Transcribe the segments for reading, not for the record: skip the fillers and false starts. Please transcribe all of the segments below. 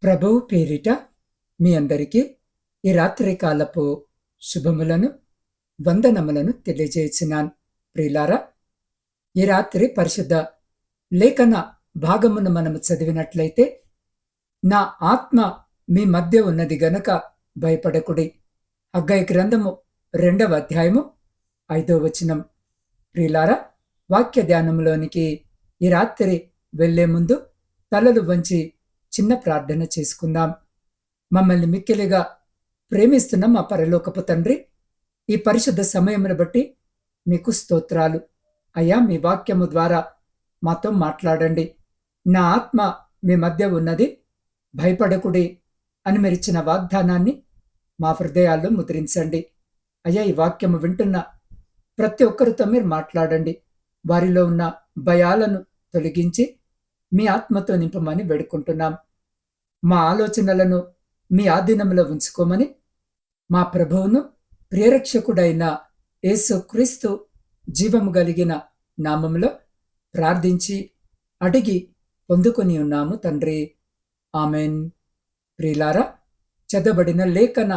ప్రభువు పేరిట మీ అందరికీ ఈ రాత్రి కాలపు శుభములను వందనములను తెలియజేసినాను. ప్రియులారా, ఈ రాత్రి పరిశుద్ధ లేఖన భాగమును మనము చదివినట్లయితే, నా ఆత్మ మీ మధ్య ఉన్నది గనుక భయపడకుడి. హగ్గయి గ్రంథము 2వ అధ్యాయము 5వ వచనం. ప్రియులారా, వాక్య ధ్యానంలోనికి ఈ రాత్రి వెళ్లే ముందు తలలు వంచి చిన్న ప్రార్థన చేసుకుందాం. మమ్మల్ని మిక్కిలిగా ప్రేమిస్తున్న మా పరలోకపు తండ్రి, ఈ పరిశుద్ధ సమయమును బట్టి మీకు స్తోత్రాలు. అయ్యా, మీ వాక్యము ద్వారా మాతో మాట్లాడండి. నా ఆత్మ మీ మధ్య ఉన్నది, భయపడకుడి అని మీరిచ్చిన వాగ్దానాన్ని మా హృదయాల్లో ముద్రించండి. అయ్యా, ఈ వాక్యము వింటున్న ప్రతి ఒక్కరితో మీరు మాట్లాడండి. వారిలో ఉన్న భయాలను తొలగించి మీ ఆత్మతో నింపమని వేడుకుంటున్నాం. మా ఆలోచనలను మీ ఆధీనంలో ఉంచుకోమని మా ప్రభువును ప్రియరక్షకుడైన యేసుక్రీస్తు జీవము కలిగిన నామములో ప్రార్థించి అడిగి పొందుకొని ఉన్నాము తండ్రి. ఆమెన్. ప్రియులారా, చదవబడిన లేఖన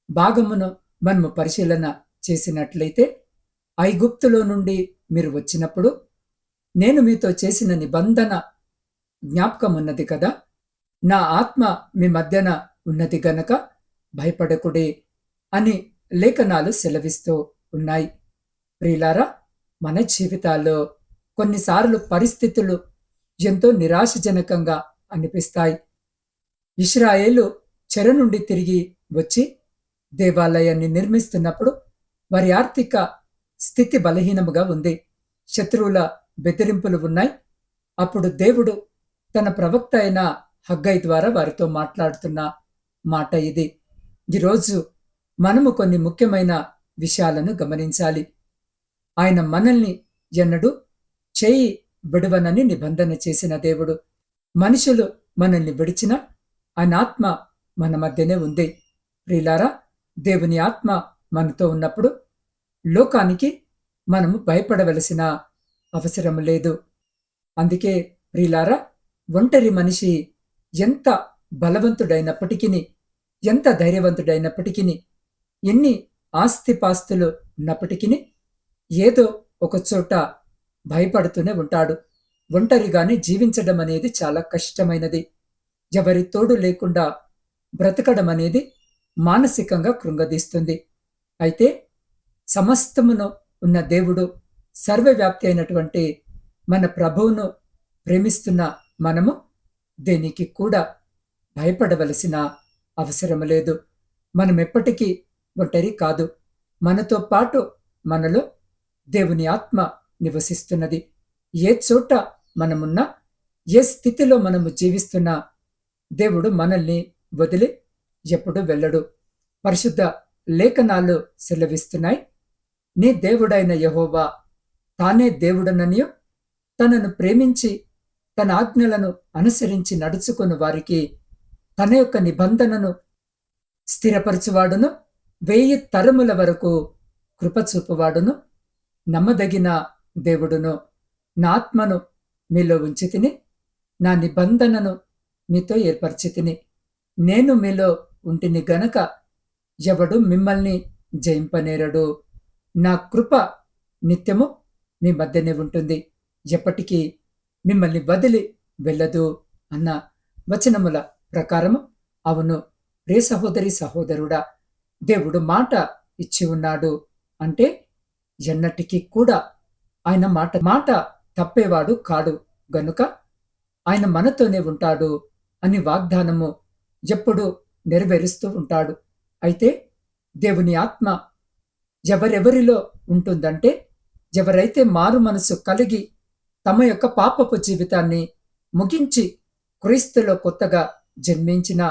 భాగమును మనము పరిశీలన చేసినట్లయితే, ఐగుప్తులో నుండి మీరు వచ్చినప్పుడు నేను మీతో చేసిన నిబంధన జ్ఞాపకం ఉన్నది కదా. నా ఆత్మ మీ మధ్యన ఉన్నది గనక భయపడకుడి అని లేఖనాలు సెలవిస్తూ ఉన్నాయి. ప్రియులారా, మన జీవితాల్లో కొన్నిసార్లు పరిస్థితులు ఎంతో నిరాశజనకంగా అనిపిస్తాయి. ఇశ్రాయేలు చెర నుండి తిరిగి వచ్చి దేవాలయాన్ని నిర్మిస్తున్నప్పుడు వారి ఆర్థిక స్థితి బలహీనముగా ఉంది. శత్రువుల బెదిరింపులు ఉన్నాయి. అప్పుడు దేవుడు తన ప్రవక్త అయిన హగ్గయి ద్వారా వారితో మాట్లాడుతున్న మాట ఇది. ఈరోజు మనము కొన్ని ముఖ్యమైన విషయాలను గమనించాలి. ఆయన మనల్ని ఎన్నడూ చేయి విడవనని నిబంధన చేసిన దేవుడు. మనుషులు మనల్ని విడిచిన ఆయన ఆత్మ మన మధ్యనే ఉంది. ప్రియులారా, దేవుని ఆత్మ మనతో ఉన్నప్పుడు లోకానికి మనము భయపడవలసిన అవసరం లేదు. అందుకే ప్రియులారా, ఒంటరి మనిషి ఎంత బలవంతుడైనప్పటికీ, ఎంత ధైర్యవంతుడైనప్పటికీ, ఎన్ని ఆస్తిపాస్తులు ఉన్నప్పటికీ ఏదో ఒక చోట భయపడుతూనే ఉంటాడు. ఒంటరిగానే జీవించడం అనేది చాలా కష్టమైనది. ఎవరి తోడు లేకుండా బ్రతకడం అనేది మానసికంగా కృంగదీస్తుంది. అయితే సమస్తమును ఉన్న దేవుడు, సర్వవ్యాప్తి అయినటువంటి మన ప్రభువును ప్రేమిస్తున్న మనము దేనికి కూడా భయపడవలసిన అవసరం లేదు. మనం ఎప్పటికీ ఒంటరి కాదు. మనతో పాటు మనలో దేవుని ఆత్మ నివసిస్తున్నది. ఏ చోట మనమున్నా, ఏ స్థితిలో మనము జీవిస్తున్నా దేవుడు మనల్ని వదిలి ఎప్పుడు వెళ్ళడు. పరిశుద్ధ లేఖనాలు సెలవిస్తున్నాయి, నీ దేవుడైన యెహోవా తానే దేవుడననియు, తనను ప్రేమించి తన ఆజ్ఞలను అనుసరించి నడుచుకుని వారికి తన యొక్క నిబంధనను స్థిరపరచువాడును, 1000 తరముల వరకు కృపచూపువాడును, నమ్మదగిన దేవుడును. నా ఆత్మను మీలో ఉంచితిని, నా నిబంధనను మీతో ఏర్పరిచితిని. నేను మీలో ఉంటిని గనక ఎవడు మిమ్మల్ని జయింపనేరడు. నా కృప నిత్యము మీ మధ్యనే ఉంటుంది, ఎప్పటికీ మిమ్మల్ని వదిలి వెళ్ళదు అన్న వచనముల ప్రకారము, అవును ప్రియ సహోదరి సహోదరుడా, దేవుడు మాట ఇచ్చి ఉన్నాడు అంటే ఎన్నటికీ కూడా ఆయన మాట తప్పేవాడు కాడు గనుక ఆయన మనతోనే ఉంటాడు అని వాగ్దానము ఎప్పుడు నెరవేరుస్తూ ఉంటాడు. అయితే దేవుని ఆత్మ ఎవరెవరిలో ఉంటుందంటే, ఎవరైతే మారు మనసు కలిగి తమ యొక్క పాపపు జీవితాన్ని ముగించి క్రీస్తులో కొత్తగా జన్మించిన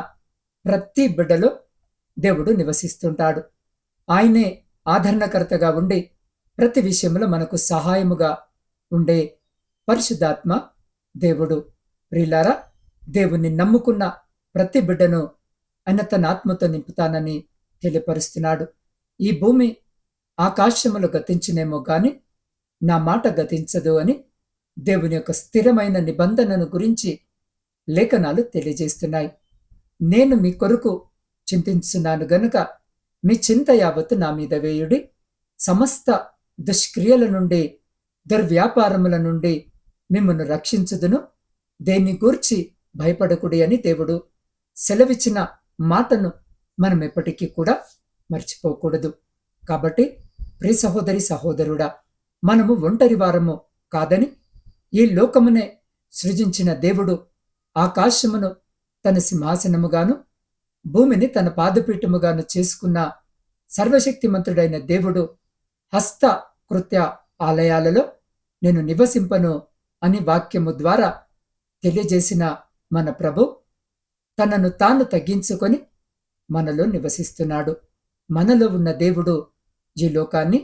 ప్రతి బిడ్డలో దేవుడు నివసిస్తుంటాడు. ఆయనే ఆదరణకర్తగా ఉండి ప్రతి విషయంలో మనకు సహాయముగా ఉండే పరిశుద్ధాత్మ దేవుడు. ప్రియులారా, దేవుణ్ణి నమ్ముకున్న ప్రతి బిడ్డను ఆయన తన ఆత్మతో నింపుతానని తెలియపరుస్తున్నాడు. ఈ భూమి ఆకాశములు గతించినేమో గాని నా మాట గతించదు అని దేవుని యొక్క స్థిరమైన నిబంధనను గురించి లేఖనాలు తెలియజేస్తున్నాయి. నేను మీ కొరకు చింతించున్నాను గనుక మీ చింత యావత్తు నా మీద వేయుడి. సమస్త దుష్క్రియల నుండి, దుర్వ్యాపారముల నుండి మిమ్మల్ని రక్షించుదును. దేన్ని గూర్చి భయపడకుడి అని దేవుడు సెలవిచ్చిన మాటను మనం ఎప్పటికీ కూడా మర్చిపోకూడదు. కాబట్టి ప్రియ సహోదరి సహోదరుడా, మనము ఒంటరి వారము కాదని, ఈ లోకమునే సృజించిన దేవుడు ఆకాశమును తన సింహాసనముగాను, భూమిని తన పాదపీఠముగాను చేసుకున్న సర్వశక్తిమంతుడైన దేవుడు హస్త కృత్య ఆలయాలలో నేను నివసింపను అని వాక్యము ద్వారా తెలియజేసిన మన ప్రభు తనను తాను తగ్గించుకొని మనలో నివసిస్తున్నాడు. మనలో ఉన్న దేవుడు ఈ లోకాన్ని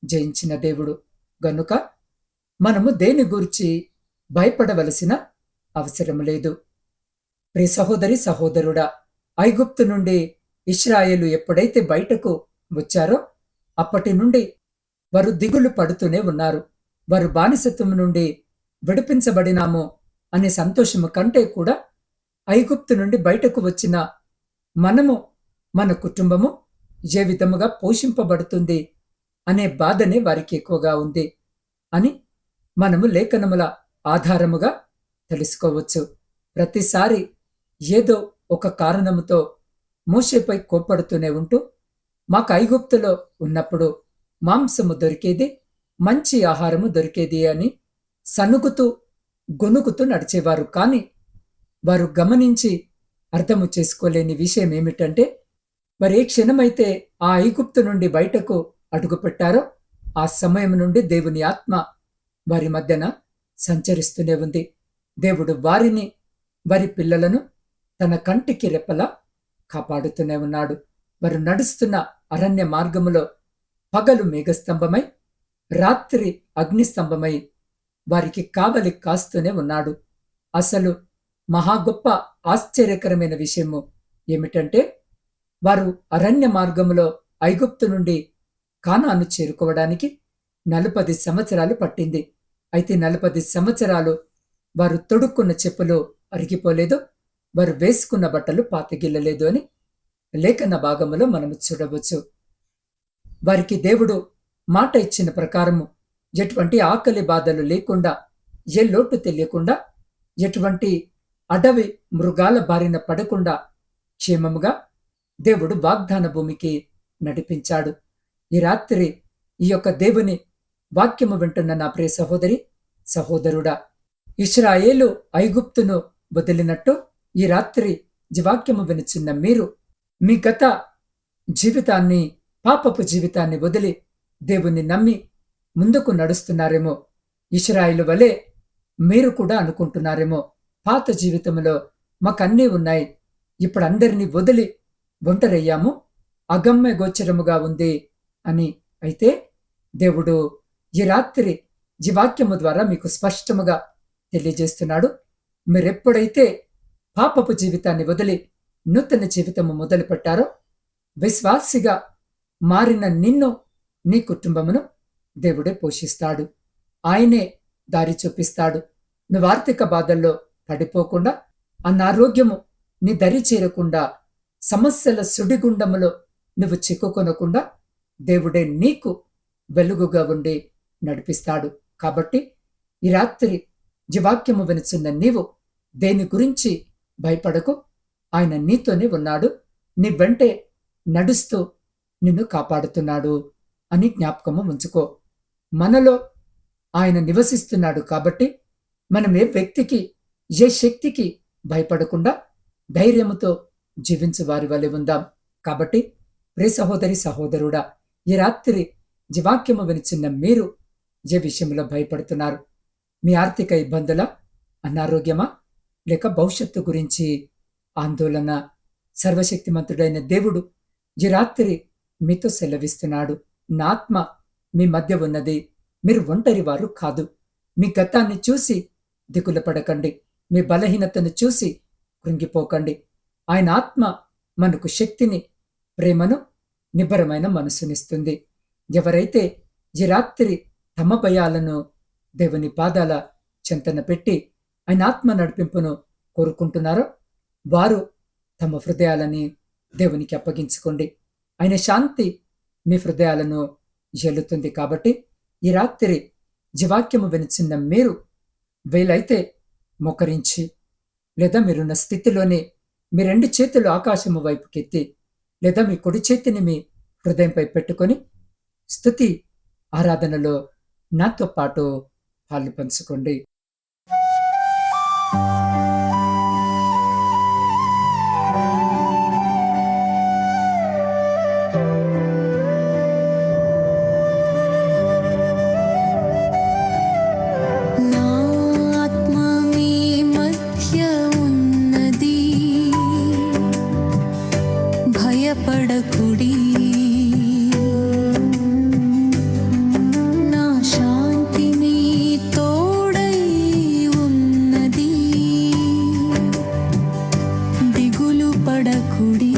జయించిన దేవుడు గనుక మనము దేని గురించి భయపడవలసిన అవసరం లేదు. ప్రియ సహోదరి సహోదరుడా, ఐగుప్తు నుండి ఇశ్రాయేలు ఎప్పుడైతే బయటకు వచ్చారో అప్పటి నుండి వారు దిగులు పడుతూనే ఉన్నారు. వారు బానిసత్వం నుండి విడిపించబడినాము అనే సంతోషము కంటే కూడా ఐగుప్తు నుండి బయటకు వచ్చిన మనము, మన కుటుంబము ఏ విధముగా పోషింపబడుతుంది అనే బాధనే వారికి ఎక్కువగా ఉంది అని మనము లేఖనముల ఆధారముగా తెలుసుకోవచ్చు. ప్రతిసారి ఏదో ఒక కారణముతో మోషేపై కోప్పడుతూనే ఉంటూ, మాకు ఐగుప్తులో ఉన్నప్పుడు మాంసము దొరికేది, మంచి ఆహారము దొరికేది అని సనుగుతూ గొనుగుతూ నడిచేవారు. కానీ వారు గమనించి అర్థము చేసుకోలేని విషయం ఏమిటంటే, వారు ఏ క్షణమైతే ఆ ఐగుప్తు నుండి బయటకు అడుగుపెట్టారో ఆ సమయం నుండి దేవుని ఆత్మ వారి మధ్యన సంచరిస్తూనే ఉంది. దేవుడు వారిని, వారి పిల్లలను తన కంటికి రెప్పలా కాపాడుతూనే ఉన్నాడు. వారు నడుస్తున్న అరణ్య మార్గములో పగలు మేఘస్తంభమై, రాత్రి అగ్నిస్తంభమై వారికి కావలి కాస్తూనే ఉన్నాడు. అసలు మహా గొప్ప ఆశ్చర్యకరమైన విషయము ఏమిటంటే, వారు అరణ్య మార్గములో ఐగుప్తు నుండి కానాను చేరుకోవడానికి 40 సంవత్సరాలు పట్టింది. అయితే 40 సంవత్సరాలు వారు తొడుక్కున్న చెప్పులు అరిగిపోలేదు, వారు వేసుకున్న బట్టలు పాతగిల్లలేదు అని లేఖన భాగములో మనము చూడవచ్చు. వారికి దేవుడు మాట ఇచ్చిన ప్రకారము ఎటువంటి ఆకలి బాధలు లేకుండా, ఏ లోటు తెలియకుండా, ఎటువంటి అడవి మృగాల బారిన పడకుండా క్షేమముగా దేవుడు వాగ్దాన భూమికి నడిపించాడు. ఈ రాత్రి ఈ యొక్క దేవుని వాక్యము వింటున్న నా ప్రియ సహోదరి సహోదరుడా, ఇశ్రాయేలు ఐగుప్తును వదిలినట్టు ఈ రాత్రి వాక్యము వినుచున్న మీరు మీ గత జీవితాన్ని, పాపపు జీవితాన్ని వదిలి దేవుని నమ్మి ముందుకు నడుస్తున్నారేమో. ఇశ్రాయేలు వలె మీరు కూడా అనుకుంటున్నారేమో, పాత జీవితంలో మాకన్నీ ఉన్నాయి, ఇప్పుడు అందరినీ వదిలి ఒంటరయ్యాము, అగమ్య గోచరముగా ఉంది అని. అయితే దేవుడు ఈ రాత్రి వాక్యము ద్వారా మీకు స్పష్టముగా తెలియజేస్తున్నాడు. మీరెప్పుడైతే పాపపు జీవితాన్ని వదిలి నూతన జీవితము మొదలు పెట్టారో, విశ్వాసిగా మారిన నిన్ను, నీ కుటుంబమును దేవుడే పోషిస్తాడు. ఆయనే దారి చూపిస్తాడు. నువ్వు ఆర్థిక బాధల్లో పడిపోకుండా, అనారోగ్యము నీ దరి చేరకుండా, సమస్యల సుడిగుండములో నువ్వు చిక్కుకొనకుండా దేవుడే నీకు వెలుగుగా ఉండి నడిపిస్తాడు. కాబట్టి ఈ రాత్రి వాక్యము వినుచున్న నీవు దేని గురించి భయపడకు. ఆయన నీతోనే ఉన్నాడు, నీ వెంటే నడుస్తూ నిన్ను కాపాడుతున్నాడు అని జ్ఞాపకము ఉంచుకో. మనలో ఆయన నివసిస్తున్నాడు కాబట్టి మనం ఏ వ్యక్తికి, ఏ శక్తికి భయపడకుండా ధైర్యముతో జీవించు వారి వలె ఉందాం. కాబట్టి ప్రియ సహోదరి సహోదరుడా, ఈ రాత్రి వాక్యము వినిచిన్న మీరు ఏ విషయంలో భయపడుతున్నారు? మీ ఆర్థిక ఇబ్బందుల, అనారోగ్యమా, లేక భవిష్యత్తు గురించి ఆందోళన? సర్వశక్తిమంతుడైన దేవుడు ఈ రాత్రి మీతో సెలవిస్తున్నాడు, నా ఆత్మ మీ మధ్య ఉన్నది, మీరు ఒంటరి వారు కాదు. మీ గతాన్ని చూసి దిగులు పడకండి, మీ బలహీనతను చూసి కృంగిపోకండి. ఆయన ఆత్మ మనకు శక్తిని, ప్రేమను, నిబ్బరమైన మనసునిస్తుంది. ఎవరైతే ఈ రాత్రి తమ భయాలను దేవుని పాదాల చెంతన పెట్టి ఆయన ఆత్మ నడిపింపును కోరుకుంటున్నారో వారు తమ హృదయాలని దేవునికి అప్పగించుకోండి. ఆయన శాంతి మీ హృదయాలను ఏలుతుంది. కాబట్టి ఈ రాత్రి జీవాక్యము వినిచిన్న మీరు వీలైతే మోకరించి, లేదా మీరున్న స్థితిలోనే మీ 2 చేతులు ఆకాశము వైపుకెత్తి, లేదా మీ కుడి చేతిని మీ హృదయంపై పెట్టుకొని స్తుతి ఆరాధనలో నాతో పాటు పాలు పంచుకోండి. భయపడకుడి, నా శాంతి నీ తోడై ఉన్నది. దిగులు పడకుడి,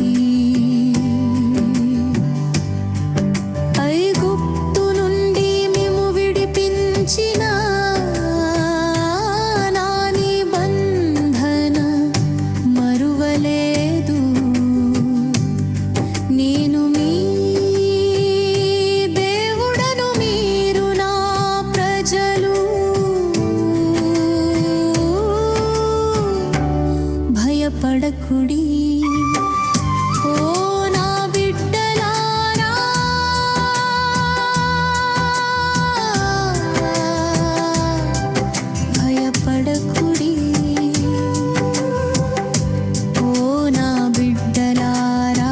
ఐగుప్తు నుండి మేము విడిపించిన నా నిబంధన మరువలేదు. నేను మీ దేవుడను, మీరు నా ప్రజలు. భయపడకుడి, ఓ నా బిడ్డలారా, భయపడకుడి, ఓ నా బిడ్డలారా,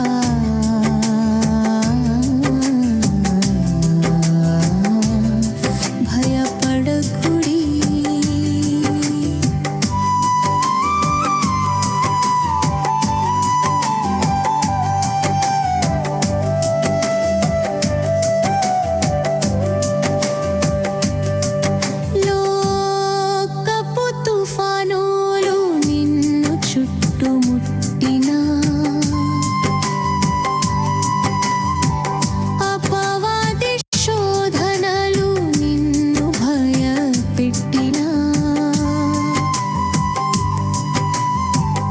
భయపడకుడి. లోకపు తుఫానులు నిన్ను చుట్టుముట్టినా, అపవాది శోధనలు నిన్ను భయపెట్టినా,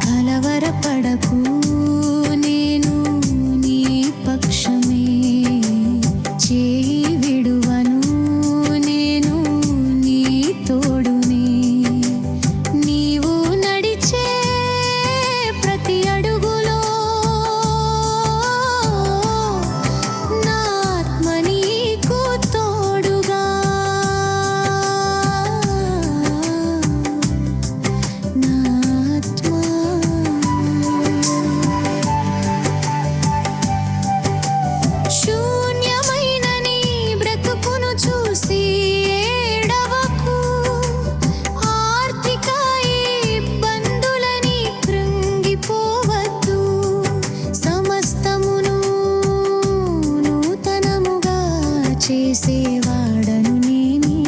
కలవరపడకు, నేను నీ పక్షమే. చేయి విడువను, నేను నీ తోడునే. నీవు నడిచే ప్రతి అడుగులో నా ఆత్మ నీకు తోడుగా. నా ఆత్మ శూన్యమైన నీ బ్రతుకును చూసి ఏడవకు. ఆర్థిక ఇబ్బందులని కృంగిపోవద్దు. సమస్తమును నూతనముగా చేసేవాడను నేనే.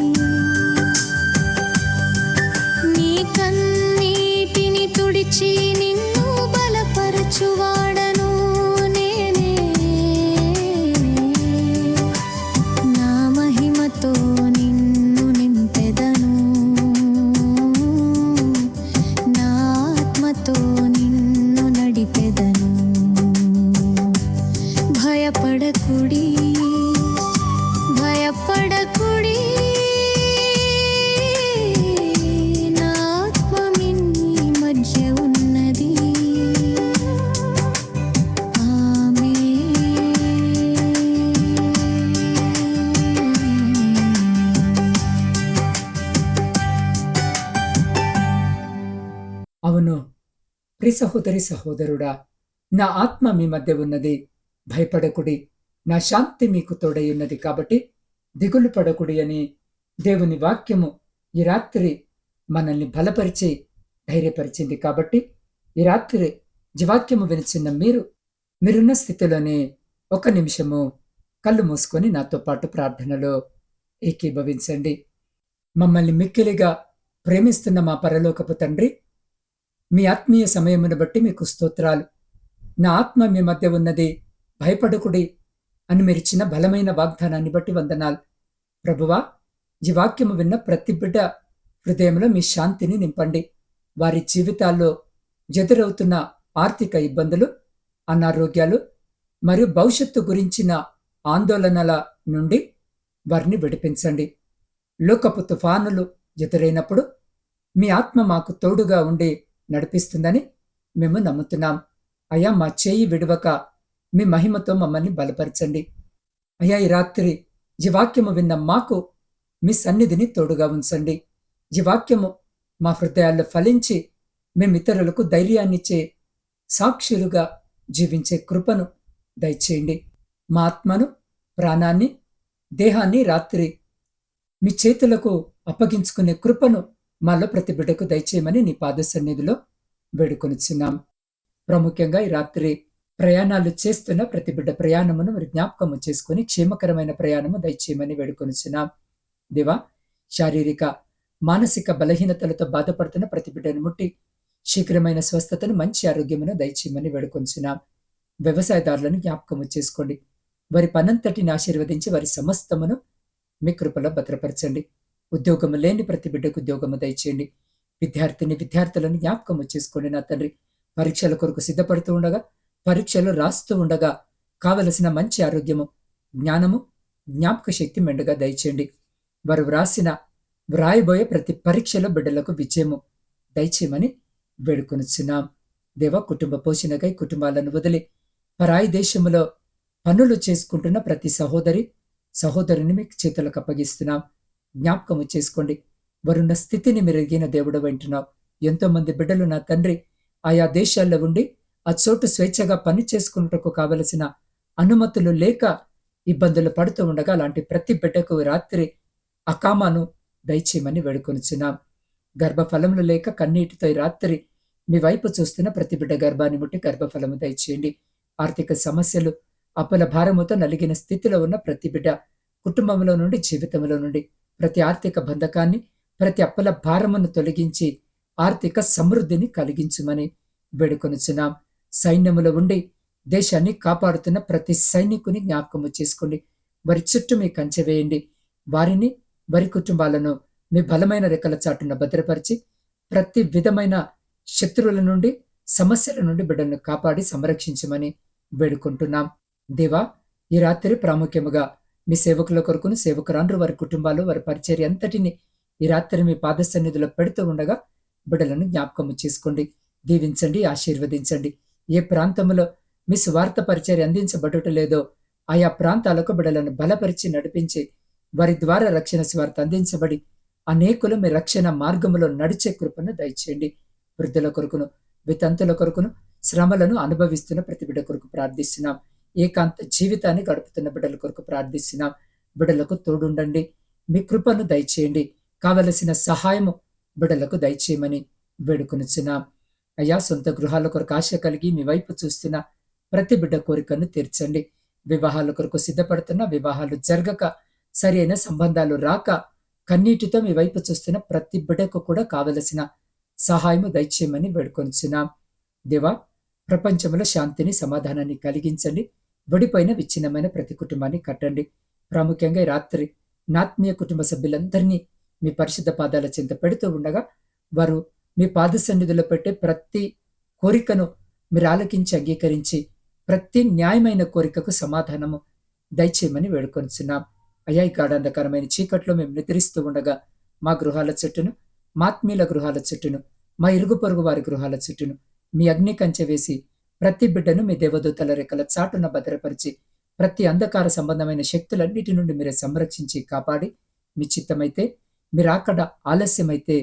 నీ కన్నీటిని తుడిచి నిన్ను బలపరచువాడను నేనే. నా మహిమతో నిన్ను నింపెదను, నా ఆత్మతో నిన్ను నడిపెదను. భయపడకుడి, భయపడకుడి, నా ఆత్మ మీ మధ్య ఉన్నది. అవును ప్రియ సహోదరి సహోదరుడా, నా ఆత్మ మీ మధ్య ఉన్నది, భయపడకుడి, నా శాంతి మీకు తోడై ఉన్నది. కాబట్టి దిగులు పడకుడి అని దేవుని వాక్యము ఈ రాత్రి మనల్ని బలపరిచి ధైర్యపరిచింది. కాబట్టి ఈ రాత్రి జీవాక్యము వినిచిన్న మీరున్న స్థితిలోనే 1 నిమిషము కళ్ళు మూసుకొని నాతో పాటు ప్రార్థనలో ఏకీభవించండి. మమ్మల్ని మిక్కిలిగా ప్రేమిస్తున్న మా పరలోకపు తండ్రి, మీ ఆత్మీయ సమయమును బట్టి మీకు స్తోత్రాలు. నా ఆత్మ మీ మధ్య ఉన్నది, భయపడకుడి అని మీరిచ్చిన బలమైన వాగ్దానాన్ని బట్టి వందనాలు. ప్రభువా, ఈ వాక్యము విన్న ప్రతి బిడ్డ హృదయంలో మీ శాంతిని నింపండి. వారి జీవితాల్లో ఎదురవుతున్న ఆర్థిక ఇబ్బందులు, అనారోగ్యాలు మరియు భవిష్యత్తు గురించిన ఆందోళనల నుండి వారిని విడిపించండి. లోకపు తుఫానులు ఎదురైనప్పుడు మీ ఆత్మ మాకు తోడుగా ఉండి నడిపిస్తుందని మేము నమ్ముతున్నాం. అయ్యా, మా చేయి విడవక మీ మహిమతో మమ్మల్ని బలపరచండి. అయ్యా, ఈ రాత్రి ఈ వాక్యము విన్న మాకు మీ సన్నిధిని తోడుగా ఉంచండి. ఈ వాక్యము మా హృదయాల్లో ఫలించి మేము ఇతరులకు ధైర్యాన్నిచ్చే సాక్షులుగా జీవించే కృపను దయచేయండి. మా ఆత్మను, ప్రాణాన్ని, దేహాన్ని రాత్రి మీ చేతులకు అప్పగించుకునే కృపను మాలో ప్రతి బిడ్డకు దయచేయమని నీ పాద సన్నిధిలో వేడుకొనిచున్నాం. ప్రాముఖ్యంగా ఈ రాత్రి ప్రయాణాలు చేస్తున్న ప్రతి బిడ్డ ప్రయాణమును మీరు జ్ఞాపకము చేసుకుని క్షేమకరమైన ప్రయాణము దయచేయమని వేడుకొనిచున్నాం. దేవా, శారీరక మానసిక బలహీనతలతో బాధపడుతున్న ప్రతి బిడ్డను ముట్టి శీఘ్రమైన స్వస్థతను, మంచి ఆరోగ్యమును దయచేయమని వేడుకొనిచున్నాం. వ్యవసాయదారులను జ్ఞాపకము చేసుకోండి. వారి పనంతటిని ఆశీర్వదించి వారి సమస్తమును మీ కృపలో భద్రపరచండి. ఉద్యోగము లేని ప్రతి బిడ్డకు ఉద్యోగము దయచేయండి. విద్యార్థులను జ్ఞాపకము చేసుకోండి. నా తండ్రి, పరీక్షల కొరకు సిద్ధపడుతూ ఉండగా, పరీక్షలు రాస్తూ ఉండగా కావలసిన మంచి ఆరోగ్యము, జ్ఞానము, జ్ఞాపక శక్తి మెండుగా దయచేయండి. వారు వ్రాయబోయే ప్రతి పరీక్షలో బిడ్డలకు విజయము దయచేయమని వేడుకొనిచున్నాం. దేవ, కుటుంబ పోషణకై కుటుంబాలను వదిలి పరాయి దేశములో పనులు చేసుకుంటున్న ప్రతి సహోదరిని మీకు చేతులకు అప్పగిస్తున్నాం. జ్ఞాపకము చేసుకోండి. వారున్న స్థితిని మీరు ఎరిగిన దేవుడు వింటున్నావు. ఎంతో మంది బిడ్డలు నా తండ్రి ఆయా దేశాల్లో ఉండి ఆ చోటు స్వేచ్ఛగా పని చేసుకున్నటకు కావలసిన అనుమతులు లేక ఇబ్బందులు పడుతూ ఉండగా అలాంటి ప్రతి బిడ్డకు రాత్రి అకామాను దయచేయమని వేడుకొనిచున్నాం. గర్భఫలములు లేక కన్నీటితో ఈ రాత్రి మీ వైపు చూస్తున్న ప్రతి బిడ్డ గర్భాన్ని ముట్టి గర్భఫలము దయచేయండి. ఆర్థిక సమస్యలు, అప్పుల భారముతో నలిగిన స్థితిలో ఉన్న ప్రతి బిడ్డ కుటుంబంలో నుండి, జీవితంలో నుండి ప్రతి ఆర్థిక బంధకాన్ని, ప్రతి అప్పుల భారమును తొలగించి ఆర్థిక సమృద్ధిని కలిగించుమని వేడుకొనిచున్నాం. సైన్యములో ఉండి దేశాన్ని కాపాడుతున్న ప్రతి సైనికుని జ్ఞాపకము చేసుకోండి. వారి చుట్టూ మీ కంచె వేయండి. వారిని, వారి కుటుంబాలను మీ బలమైన రెక్కల చాటున భద్రపరిచి ప్రతి విధమైన శత్రువుల నుండి, సమస్యల నుండి బిడ్డలను కాపాడి సంరక్షించమని వేడుకుంటున్నాం. దేవా, ఈ రాత్రి ప్రాముఖ్యముగా మీ సేవకుల కొరకును, సేవకురాండ్రు, వారి కుటుంబాలు, వారి పరిచర్య అంతటిని ఈ రాత్రి మీ పాద సన్నిధిలో పెడుతూ ఉండగా బిడ్డలను జ్ఞాపకము చేసుకోండి. దీవించండి, ఆశీర్వదించండి. ఏ ప్రాంతంలో మీ సువార్త పరిచర్య అందించబడుట లేదో ఆయా ప్రాంతాలకు బిడ్డలను బలపరిచి నడిపించి వారి ద్వారా రక్షణ సువార్త అందించబడి అనేకులు మీ రక్షణ మార్గములో నడిచే కృపను దయచేయండి. వృద్ధుల కొరకును, వితంతుల కొరకును, శ్రమలను అనుభవిస్తున్న ప్రతి బిడ్డ కొరకు ప్రార్థిస్తున్నాం. ఏకాంత జీవితాన్ని గడుపుతున్న బిడ్డల కొరకు ప్రార్థిస్తున్నాం. బిడ్డలకు తోడుండండి, మీ కృపను దయచేయండి. కావలసిన సహాయము బిడ్డలకు దయచేయమని వేడుకొనిచున్నాం. అయ్యా, సొంత గృహాల కొరకు ఆశ కలిగి మీ వైపు చూస్తున్న ప్రతి బిడ్డ కోరికను తీర్చండి. వివాహాల కొరకు సిద్ధపడుతున్న, వివాహాలు జరగక, సరి అయిన సంబంధాలు రాక కన్నీటితో మీ వైపు చూస్తున్న ప్రతి బిడ్డకు కూడా కావలసిన సహాయము దయచేయమని వేడుకొనిచున్నాం. దేవా, ప్రపంచంలో శాంతిని, సమాధానాన్ని కలిగించండి. విడిపోయిన విచ్ఛిన్నమైన ప్రతి కుటుంబాన్ని కట్టండి. ప్రాముఖ్యంగా ఈ రాత్రి నాత్మీయ కుటుంబ సభ్యులందరినీ మీ పరిశుద్ధ పాదాల చింత పెడుతూ ఉండగా వారు మీ పాద సన్నిధిలో పెట్టే ప్రతి కోరికను మీరు ఆలకించి అంగీకరించి ప్రతి న్యాయమైన కోరికకు సమాధానము దయచేయమని వేడుకొనిచున్నాం. అయ్యా, ఈ గాఢాంధకరమైన చీకట్లో మేము నిద్రిస్తూ ఉండగా మా గృహాల చుట్టూను, మా ఆత్మీయుల గృహాల చుట్టూను, మా ఇరుగు పొరుగు వారి గృహాల చుట్టూను మీ అగ్ని కంచె వేసి ప్రతి బిడ్డను మీ దేవదూతల రెక్కల చాటున భద్రపరిచి ప్రతి అంధకార సంబంధమైన శక్తులన్నిటి నుండి మీరే సంరక్షించి కాపాడి, మీ చిత్తమైతే, మీరు అక్కడ ఆలస్యమైతే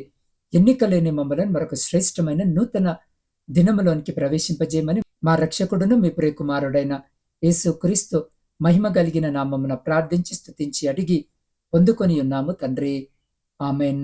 ఎన్నికలేని మమ్మలను మరొక శ్రేష్టమైన నూతన దినములోనికి ప్రవేశింపజేయమని మా రక్షకుడును మీ ప్రియకుమారుడైన యేసు క్రీస్తు మహిమ కలిగిన నామమున ప్రార్థించి స్తుతించి అడిగి పొందుకొని ఉన్నాము తండ్రి. ఆమెన్.